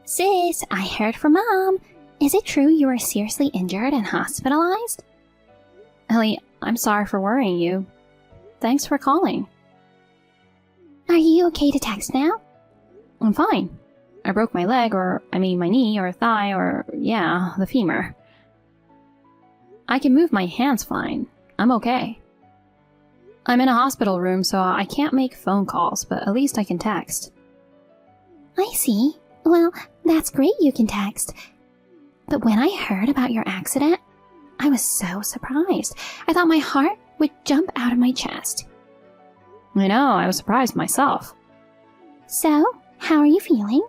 Sis, I heard from Mom. Is it true you were seriously injured and hospitalized? Ellie, I'm sorry for worrying you. Thanks for calling. Are you okay to text now? I'm fine. I broke my leg, my knee or thigh the femur. I can move my hands fine. I'm okay. I'm in a hospital room, so I can't make phone calls, but at least I can text. I see. Well, that's great you can text. But when I heard about your accident, I was so surprised. I thought my heart would jump out of my chest. I know, I was surprised myself. So, how are you feeling?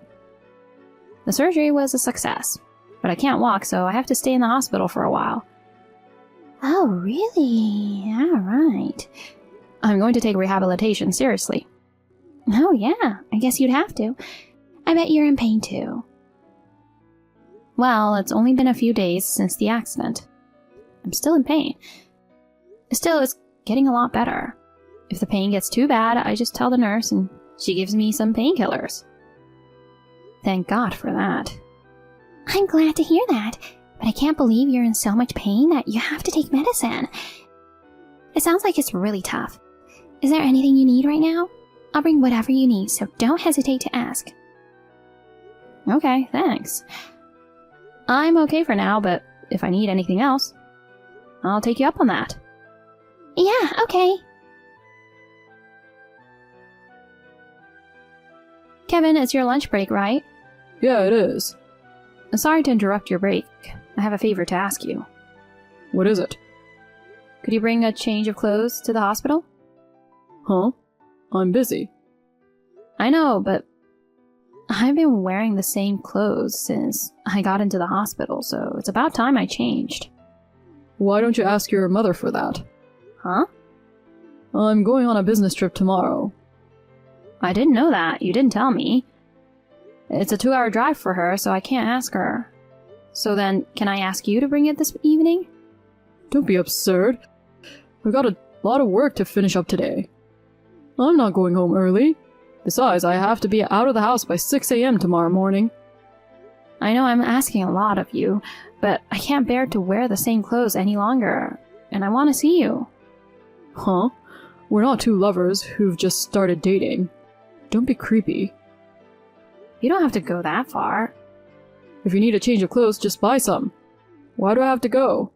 The surgery was a success, but I can't walk, so I have to stay in the hospital for a while. Oh, really? Alright. I'm going to take rehabilitation seriously. Oh yeah, I guess you'd have to. I bet you're in pain too. Well, it's only been a few days since the accident. I'm still in pain. Still, it's getting a lot better. If the pain gets too bad, I just tell the nurse and she gives me some painkillers. Thank God for that. I'm glad to hear that, but I can't believe you're in so much pain that you have to take medicine. It sounds like it's really tough. Is there anything you need right now? I'll bring whatever you need, so don't hesitate to ask. Okay, thanks. I'm okay for now, but if I need anything else, I'll take you up on that. Yeah, okay. Kevin, it's your lunch break, right? Yeah, it is. Sorry to interrupt your break. I have a favor to ask you. What is it? Could you bring a change of clothes to the hospital? Huh? I'm busy. I know, but I've been wearing the same clothes since I got into the hospital, so it's about time I changed. Why don't you ask your mother for that? Huh? I'm going on a business trip tomorrow. I didn't know that. You didn't tell me. It's a 2-hour drive for her, so I can't ask her. So then, can I ask you to bring it this evening? Don't be absurd. I've got a lot of work to finish up today. I'm not going home early. Besides, I have to be out of the house by 6 a.m. tomorrow morning. I know I'm asking a lot of you, but I can't bear to wear the same clothes any longer, and I want to see you. Huh? We're not two lovers who've just started dating. Don't be creepy. You don't have to go that far. If you need a change of clothes, just buy some. Why do I have to go?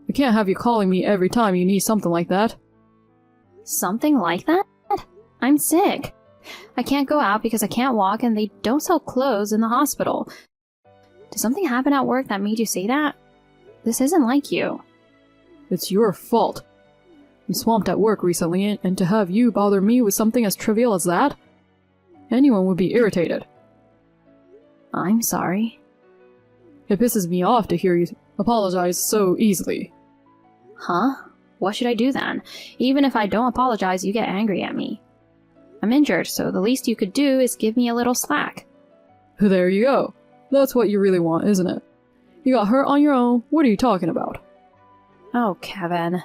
I can't have you calling me every time you need something like that. Something like that? I'm sick. I can't go out because I can't walk and they don't sell clothes in the hospital. Did something happen at work that made you say that? This isn't like you. It's your fault. I'm swamped at work recently, and to have you bother me with something as trivial as that? Anyone would be irritated. I'm sorry. It pisses me off to hear you apologize so easily. Huh? What should I do then? Even if I don't apologize, you get angry at me. I'm injured, so the least you could do is give me a little slack. There you go. That's what you really want, isn't it? You got hurt on your own. What are you talking about? Oh, Kevin.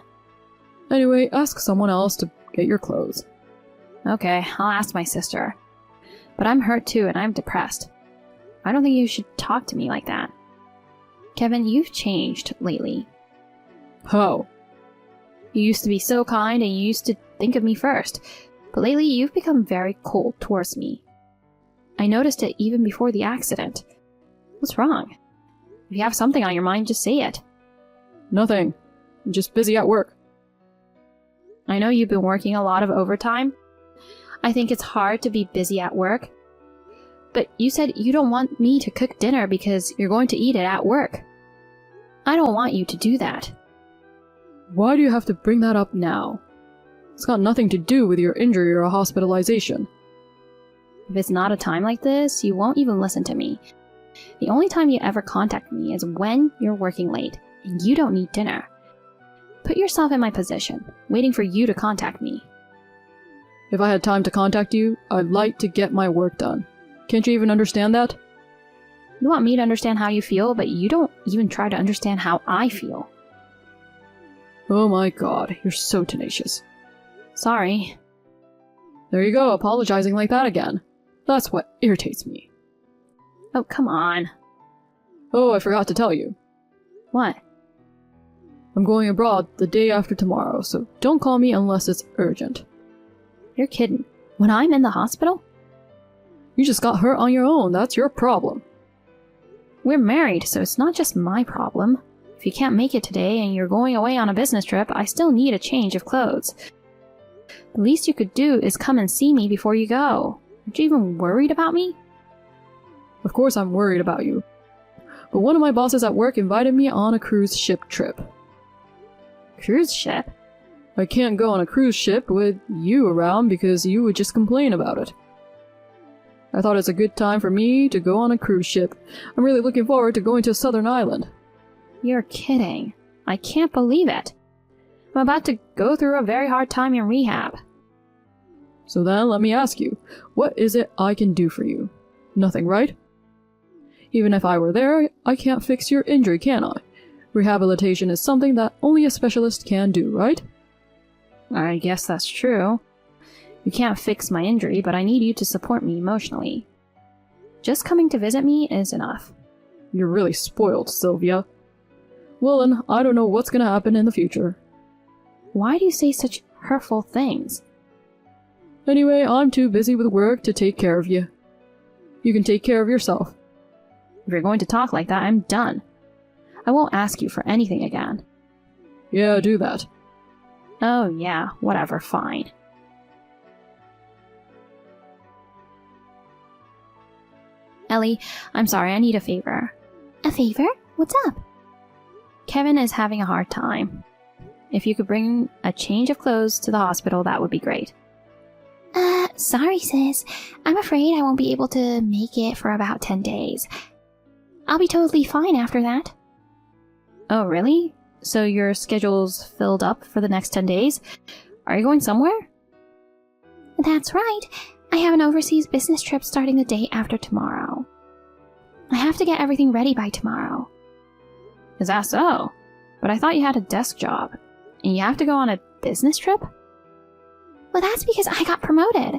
Anyway, ask someone else to get your clothes. Okay, I'll ask my sister. But I'm hurt too, and I'm depressed. I don't think you should talk to me like that. Kevin, you've changed lately. How? You used to be so kind and you used to think of me first, but lately you've become very cold towards me. I noticed it even before the accident. What's wrong? If you have something on your mind, just say it. Nothing. I'm just busy at work. I know you've been working a lot of overtime. I think it's hard to be busy at work. But you said you don't want me to cook dinner because you're going to eat it at work. I don't want you to do that. Why do you have to bring that up now? It's got nothing to do with your injury or hospitalization. If it's not a time like this, you won't even listen to me. The only time you ever contact me is when you're working late and you don't need dinner. Put yourself in my position, waiting for you to contact me. If I had time to contact you, I'd like to get my work done. Can't you even understand that? You want me to understand how you feel, but you don't even try to understand how I feel. Oh my god, you're so tenacious. Sorry. There you go, apologizing like that again. That's what irritates me. Oh, come on. Oh, I forgot to tell you. What? I'm going abroad the day after tomorrow, so don't call me unless it's urgent. You're kidding. When I'm in the hospital? You just got hurt on your own, that's your problem. We're married, so it's not just my problem. If you can't make it today and you're going away on a business trip, I still need a change of clothes. The least you could do is come and see me before you go. Aren't you even worried about me? Of course I'm worried about you. But one of my bosses at work invited me on a cruise ship trip. Cruise ship? I can't go on a cruise ship with you around because you would just complain about it. I thought it's a good time for me to go on a cruise ship. I'm really looking forward to going to a southern island. You're kidding. I can't believe it. I'm about to go through a very hard time in rehab. So then let me ask you, what is it I can do for you? Nothing, right? Even if I were there, I can't fix your injury, can I? Rehabilitation is something that only a specialist can do, right? I guess that's true. You can't fix my injury, but I need you to support me emotionally. Just coming to visit me is enough. You're really spoiled, Sylvia. Well then, I don't know what's gonna happen in the future. Why do you say such hurtful things? Anyway, I'm too busy with work to take care of you. You can take care of yourself. If you're going to talk like that, I'm done. I won't ask you for anything again. Yeah, do that. Oh yeah, whatever, fine. Ellie, I'm sorry, I need a favor. A favor? What's up? Kevin is having a hard time. If you could bring a change of clothes to the hospital, that would be great. Sorry, sis. I'm afraid I won't be able to make it for about 10 days. I'll be totally fine after that. Oh, really? So your schedule's filled up for the next 10 days? Are you going somewhere? That's right. I have an overseas business trip starting the day after tomorrow. I have to get everything ready by tomorrow. Is that so? But I thought you had a desk job, and you have to go on a business trip? Well, that's because I got promoted.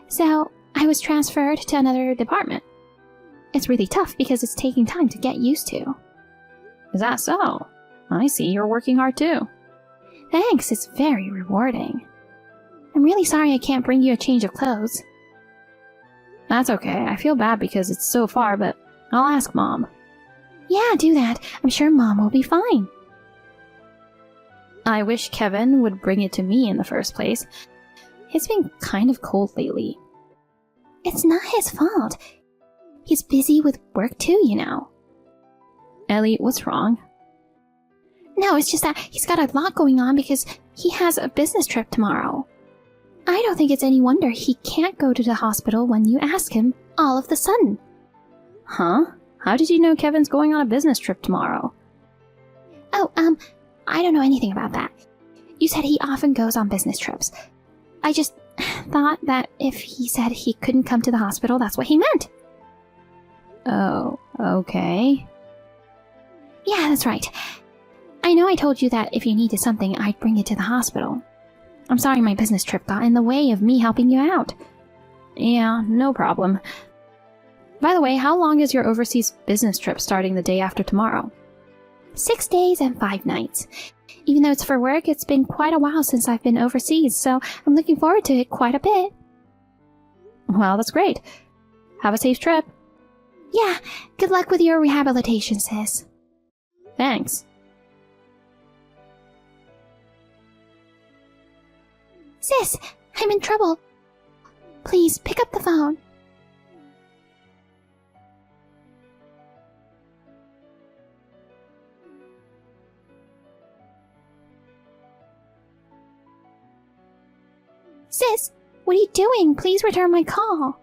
So, I was transferred to another department. It's really tough because it's taking time to get used to. Is that so? I see you're working hard too. Thanks, it's very rewarding. I'm really sorry I can't bring you a change of clothes. That's okay. I feel bad because it's so far, but I'll ask Mom. Yeah, do that. I'm sure Mom will be fine. I wish Kevin would bring it to me in the first place. It's been kind of cold lately. It's not his fault. He's busy with work too, you know. Ellie, what's wrong? No, it's just that he's got a lot going on because he has a business trip tomorrow. I don't think it's any wonder he can't go to the hospital when you ask him all of the sudden. Huh? How did you know Kevin's going on a business trip tomorrow? Oh, I don't know anything about that. You said he often goes on business trips. I just thought that if he said he couldn't come to the hospital, that's what he meant. Oh, okay. Yeah, that's right. I know I told you that if you needed something, I'd bring it to the hospital. I'm sorry my business trip got in the way of me helping you out. Yeah, no problem. By the way, how long is your overseas business trip starting the day after tomorrow? 6 days and 5 nights. Even though it's for work, it's been quite a while since I've been overseas, so I'm looking forward to it quite a bit. Well, that's great. Have a safe trip. Yeah, good luck with your rehabilitation, sis. Thanks. Sis, I'm in trouble. Please, pick up the phone. Sis, what are you doing? Please return my call.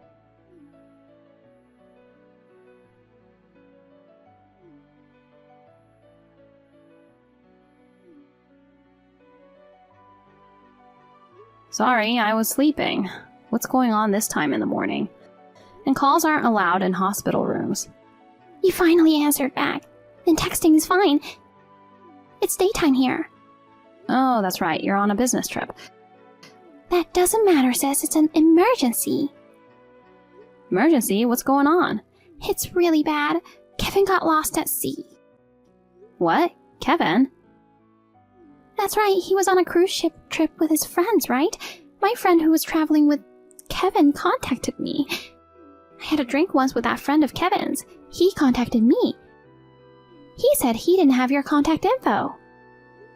Sorry, I was sleeping. What's going on this time in the morning? And calls aren't allowed in hospital rooms. You finally answered back. Then texting is fine. It's daytime here. Oh, that's right, you're on a business trip. That doesn't matter, sis. It's an emergency. Emergency? What's going on? It's really bad. Kevin got lost at sea. What? Kevin? That's right, he was on a cruise ship trip with his friends, right? My friend who was traveling with Kevin contacted me. I had a drink once with that friend of Kevin's. He contacted me. He said he didn't have your contact info.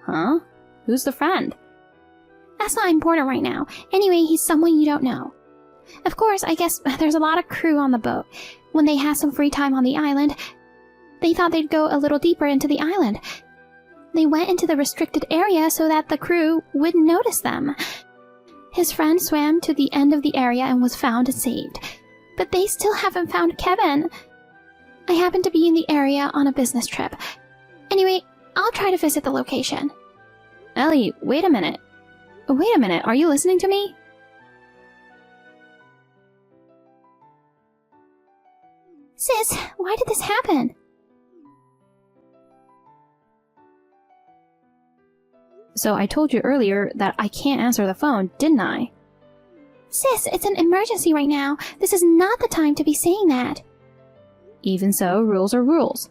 Huh? Who's the friend? That's not important right now. Anyway, he's someone you don't know. Of course, I guess there's a lot of crew on the boat. When they had some free time on the island, they thought they'd go a little deeper into the island. They went into the restricted area so that the crew wouldn't notice them. His friend swam to the end of the area and was found and saved. But they still haven't found Kevin. I happened to be in the area on a business trip. Anyway, I'll try to visit the location. Ellie, wait a minute. Wait a minute, are you listening to me? Sis, why did this happen? So I told you earlier that I can't answer the phone, didn't I? Sis, it's an emergency right now. This is not the time to be saying that. Even so, rules are rules.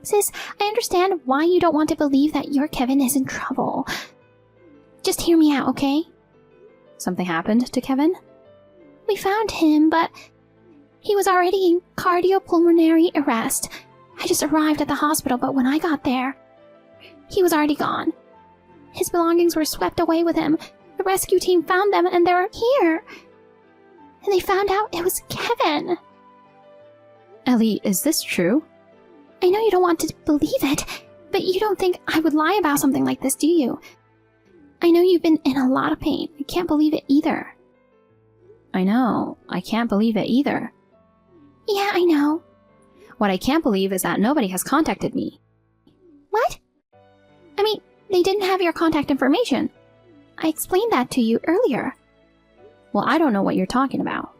Sis, I understand why you don't want to believe that your Kevin is in trouble. Just hear me out, okay? Something happened to Kevin? We found him, but he was already in cardiopulmonary arrest. I just arrived at the hospital, but when I got there, he was already gone. His belongings were swept away with him. The rescue team found them and they're here. And they found out it was Kevin. Ellie, is this true? I know you don't want to believe it, but you don't think I would lie about something like this, do you? I know you've been in a lot of pain. I can't believe it either. I know. I can't believe it either. Yeah, I know. What I can't believe is that nobody has contacted me. What? I mean, they didn't have your contact information. I explained that to you earlier. Well, I don't know what you're talking about.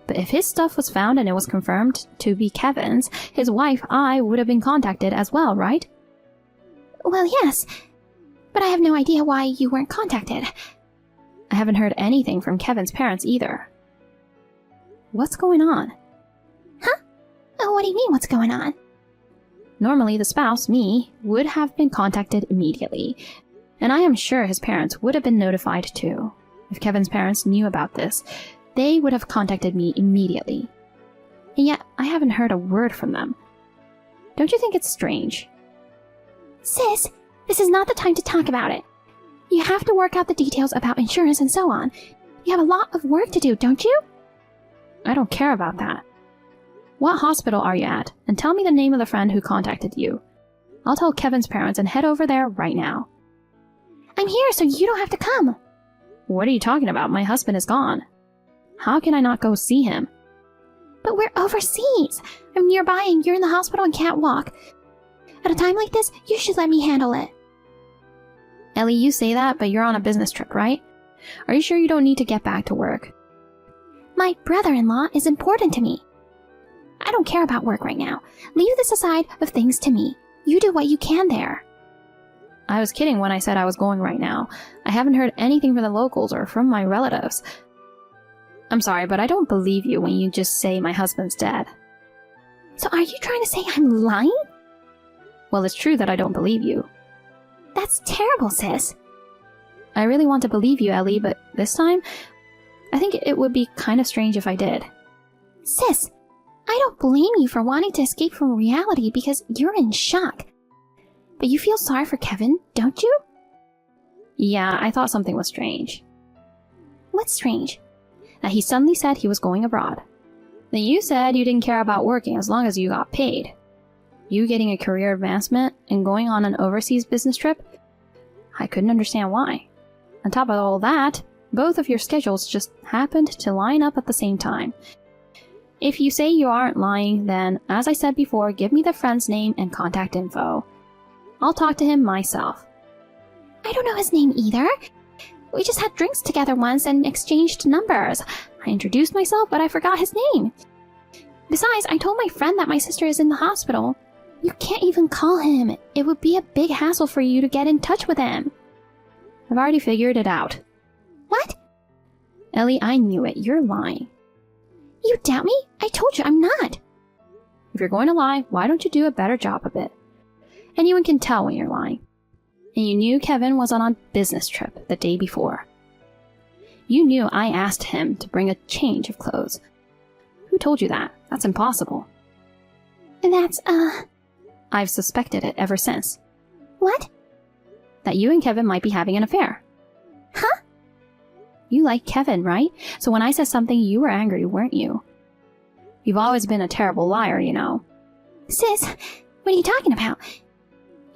But if his stuff was found and it was confirmed to be Kevin's, his wife, I, would have been contacted as well, right? Well, yes. But I have no idea why you weren't contacted. I haven't heard anything from Kevin's parents either. What's going on? Huh? Oh, what do you mean, what's going on? Normally, the spouse, me, would have been contacted immediately. And I am sure his parents would have been notified too. If Kevin's parents knew about this, they would have contacted me immediately. And yet, I haven't heard a word from them. Don't you think it's strange? Sis, this is not the time to talk about it. You have to work out the details about insurance and so on. You have a lot of work to do, don't you? I don't care about that. What hospital are you at? And tell me the name of the friend who contacted you. I'll tell Kevin's parents and head over there right now. I'm here, so you don't have to come. What are you talking about? My husband is gone. How can I not go see him? But we're overseas. I'm nearby and you're in the hospital and can't walk. At a time like this, you should let me handle it. Ellie, you say that, but you're on a business trip, right? Are you sure you don't need to get back to work? My brother-in-law is important to me. I don't care about work right now. Leave this aside of things to me. You do what you can there. I was kidding when I said I was going right now. I haven't heard anything from the locals or from my relatives. I'm sorry, but I don't believe you when you just say my husband's dead. So are you trying to say I'm lying? Well, it's true that I don't believe you. That's terrible, sis. I really want to believe you, Ellie, but this time, I think it would be kind of strange if I did. Sis, I don't blame you for wanting to escape from reality because you're in shock. But you feel sorry for Kevin, don't you? Yeah, I thought something was strange. What's strange? That he suddenly said he was going abroad. Then you said you didn't care about working as long as you got paid. You getting a career advancement and going on an overseas business trip? I couldn't understand why. On top of all that, both of your schedules just happened to line up at the same time. If you say you aren't lying, then, as I said before, give me the friend's name and contact info. I'll talk to him myself. I don't know his name either. We just had drinks together once and exchanged numbers. I introduced myself, but I forgot his name. Besides, I told my friend that my sister is in the hospital. You can't even call him. It would be a big hassle for you to get in touch with him. I've already figured it out. What? Ellie, I knew it. You're lying. You doubt me? I told you I'm not. If you're going to lie, why don't you do a better job of it? Anyone can tell when you're lying. And you knew Kevin was on a business trip the day before. You knew I asked him to bring a change of clothes. Who told you that? That's impossible. That's, I've suspected it ever since. what? That you and Kevin might be having an affair. Huh? You like Kevin, right? So when I said something, you were angry, weren't you? You've always been a terrible liar, you know. Sis, what are you talking about?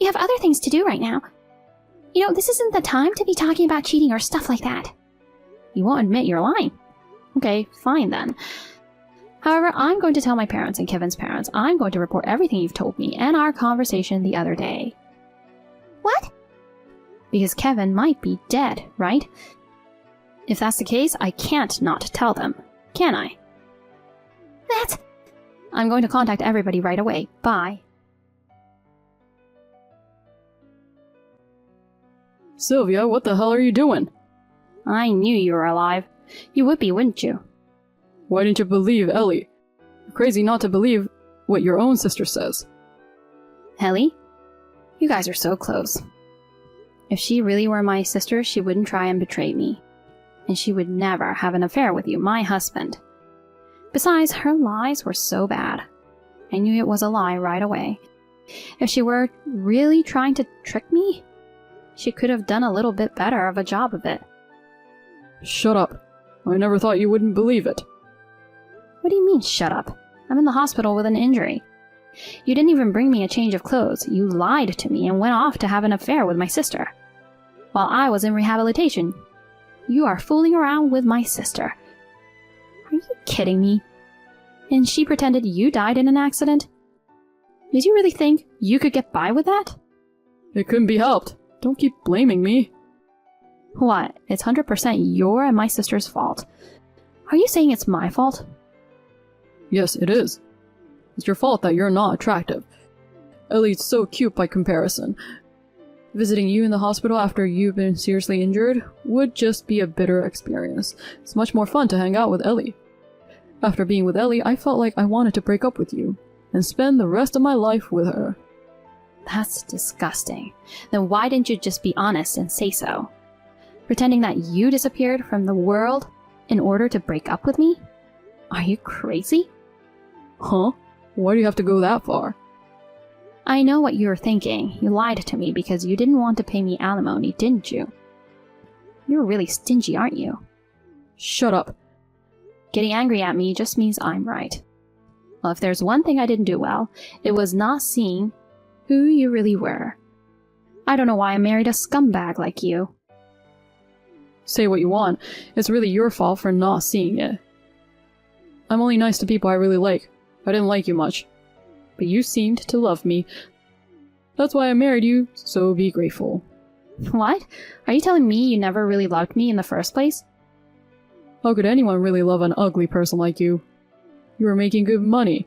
You have other things to do right now. You know, this isn't the time to be talking about cheating or stuff like that. You won't admit you're lying. Okay, fine then. However, I'm going to tell my parents and Kevin's parents. I'm going to report everything you've told me and our conversation the other day. What? Because Kevin might be dead, right? If that's the case, I can't not tell them, can I? I'm going to contact everybody right away. Bye. Sylvia, what the hell are you doing? I knew you were alive. You would be, wouldn't you? Why didn't you believe Ellie? You're crazy not to believe what your own sister says. Ellie? You guys are so close. If she really were my sister, she wouldn't try and betray me. And she would never have an affair with you, my husband. Besides, her lies were so bad. I knew it was a lie right away. If she were really trying to trick me, she could have done a little bit better of a job of it. Shut up. I never thought you wouldn't believe it. What do you mean, shut up? I'm in the hospital with an injury. You didn't even bring me a change of clothes. You lied to me and went off to have an affair with my sister. While I was in rehabilitation, you are fooling around with my sister. Are you kidding me? And she pretended you died in an accident? Did you really think you could get by with that? It couldn't be helped. Don't keep blaming me. What? It's 100% your and my sister's fault. Are you saying it's my fault? Yes, it is. It's your fault that you're not attractive. Ellie's so cute by comparison. Visiting you in the hospital after you've been seriously injured would just be a bitter experience. It's much more fun to hang out with Ellie. After being with Ellie, I felt like I wanted to break up with you and spend the rest of my life with her. That's disgusting. Then why didn't you just be honest and say so? Pretending that you disappeared from the world in order to break up with me? Are you crazy? Huh? Why do you have to go that far? I know what you were thinking. You lied to me because you didn't want to pay me alimony, didn't you? You're really stingy, aren't you? Shut up. Getting angry at me just means I'm right. Well, if there's one thing I didn't do well, it was not seeing who you really were. I don't know why I married a scumbag like you. Say what you want. It's really your fault for not seeing it. I'm only nice to people I really like. I didn't like you much. But you seemed to love me. That's why I married you, so be grateful. What? Are you telling me you never really loved me in the first place? How could anyone really love an ugly person like you? You were making good money.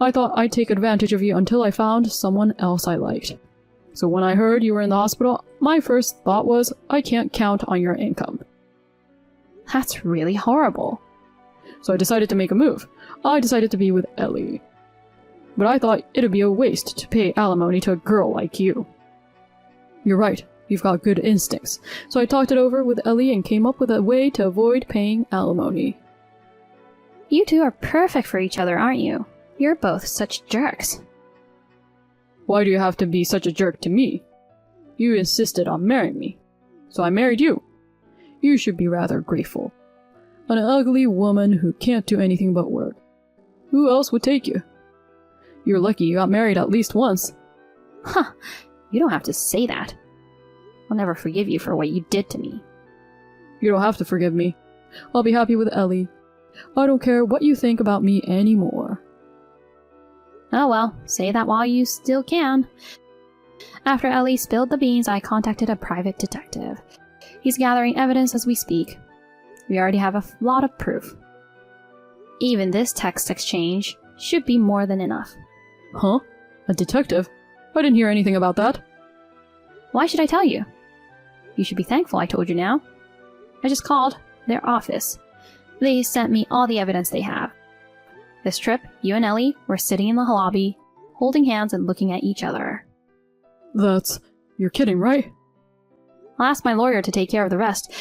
I thought I'd take advantage of you until I found someone else I liked. So when I heard you were in the hospital, my first thought was, I can't count on your income. That's really horrible. So I decided to make a move. I decided to be with Ellie. But I thought it'd be a waste to pay alimony to a girl like you. You're right, you've got good instincts. So I talked it over with Ellie and came up with a way to avoid paying alimony. You two are perfect for each other, aren't you? You're both such jerks. Why do you have to be such a jerk to me? You insisted on marrying me, so I married you. You should be rather grateful. An ugly woman who can't do anything but work. Who else would take you? You're lucky you got married at least once. Huh, you don't have to say that. I'll never forgive you for what you did to me. You don't have to forgive me. I'll be happy with Ellie. I don't care what you think about me anymore. Oh well, say that while you still can. After Ellie spilled the beans, I contacted a private detective. He's gathering evidence as we speak. We already have a lot of proof. Even this text exchange should be more than enough. Huh? A detective? I didn't hear anything about that. Why should I tell you? You should be thankful I told you now. I just called their office. They sent me all the evidence they have. This trip, you and Ellie were sitting in the lobby, holding hands and looking at each other. You're kidding, right? I'll ask my lawyer to take care of the rest.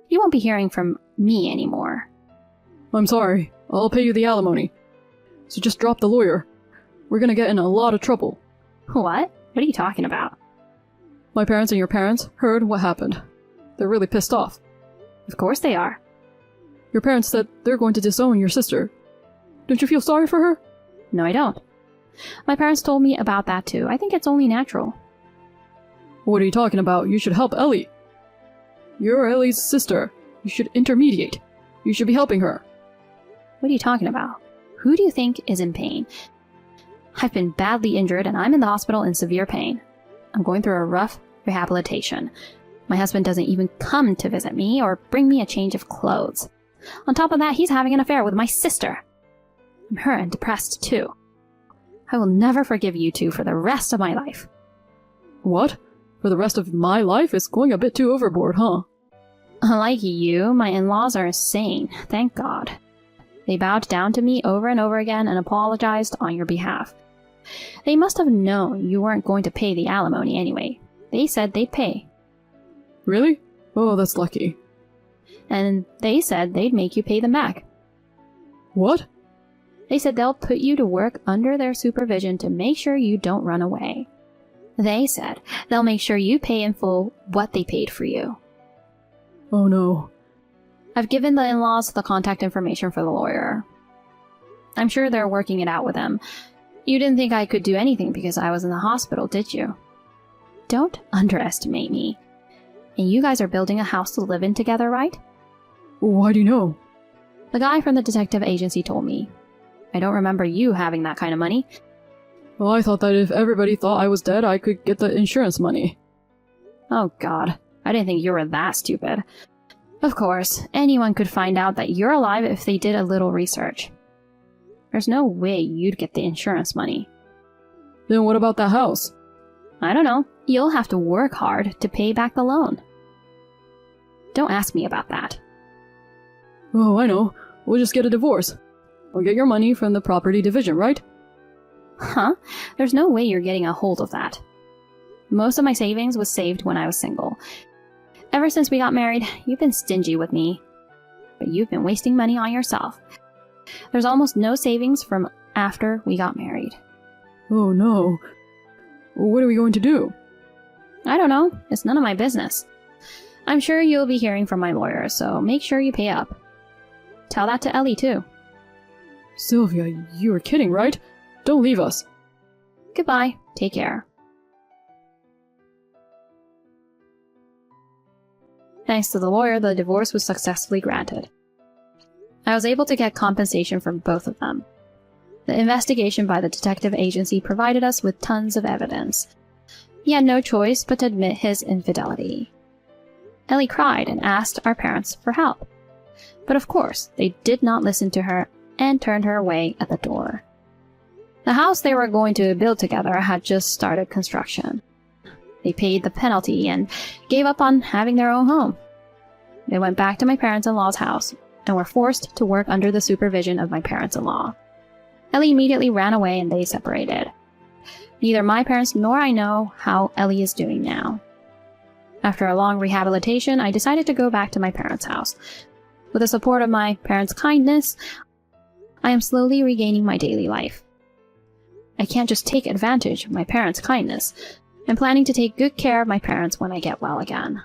You won't be hearing from me anymore. I'm sorry. I'll pay you the alimony. So just drop the lawyer. We're gonna get in a lot of trouble. What? What are you talking about? My parents and your parents heard what happened. They're really pissed off. Of course they are. Your parents said they're going to disown your sister. Don't you feel sorry for her? No, I don't. My parents told me about that too. I think it's only natural. What are you talking about? You should help Ellie. You're Ellie's sister. You should intermediate. You should be helping her. What are you talking about? Who do you think is in pain? I've been badly injured and I'm in the hospital in severe pain. I'm going through a rough rehabilitation. My husband doesn't even come to visit me or bring me a change of clothes. On top of that, he's having an affair with my sister. I'm hurt and depressed too. I will never forgive you two for the rest of my life. What? For the rest of my life? It's going a bit too overboard, huh? Like you, my in-laws are sane, thank God. They bowed down to me over and over again and apologized on your behalf. They must have known you weren't going to pay the alimony anyway. They said they'd pay. Really? Oh, that's lucky. And they said they'd make you pay them back. What? They said they'll put you to work under their supervision to make sure you don't run away. They said they'll make sure you pay in full what they paid for you. Oh no. I've given the in-laws the contact information for the lawyer. I'm sure they're working it out with them. You didn't think I could do anything because I was in the hospital, did you? Don't underestimate me. And you guys are building a house to live in together, right? Why do you know? The guy from the detective agency told me. I don't remember you having that kind of money. Well, I thought that if everybody thought I was dead, I could get the insurance money. Oh God, I didn't think you were that stupid. Of course, anyone could find out that you're alive if they did a little research. There's no way you'd get the insurance money. Then what about that house? I don't know. You'll have to work hard to pay back the loan. Don't ask me about that. Oh, I know. We'll just get a divorce. I'll get your money from the property division, right? Huh? There's no way you're getting a hold of that. Most of my savings was saved when I was single. Ever since we got married, you've been stingy with me. But you've been wasting money on yourself. There's almost no savings from after we got married. Oh no. What are we going to do? I don't know. It's none of my business. I'm sure you'll be hearing from my lawyer, so make sure you pay up. Tell that to Ellie, too. Sylvia, you were kidding, right? Don't leave us. Goodbye. Take care. Thanks to the lawyer, the divorce was successfully granted. I was able to get compensation from both of them. The investigation by the detective agency provided us with tons of evidence. He had no choice but to admit his infidelity. Ellie cried and asked our parents for help. But of course, they did not listen to her and turned her away at the door. The house they were going to build together had just started construction. They paid the penalty and gave up on having their own home. They went back to my parents-in-law's house and were forced to work under the supervision of my parents-in-law. Ellie immediately ran away and they separated. Neither my parents nor I know how Ellie is doing now. After a long rehabilitation, I decided to go back to my parents' house. With the support of my parents' kindness, I am slowly regaining my daily life. I can't just take advantage of my parents' kindness. I'm planning to take good care of my parents when I get well again.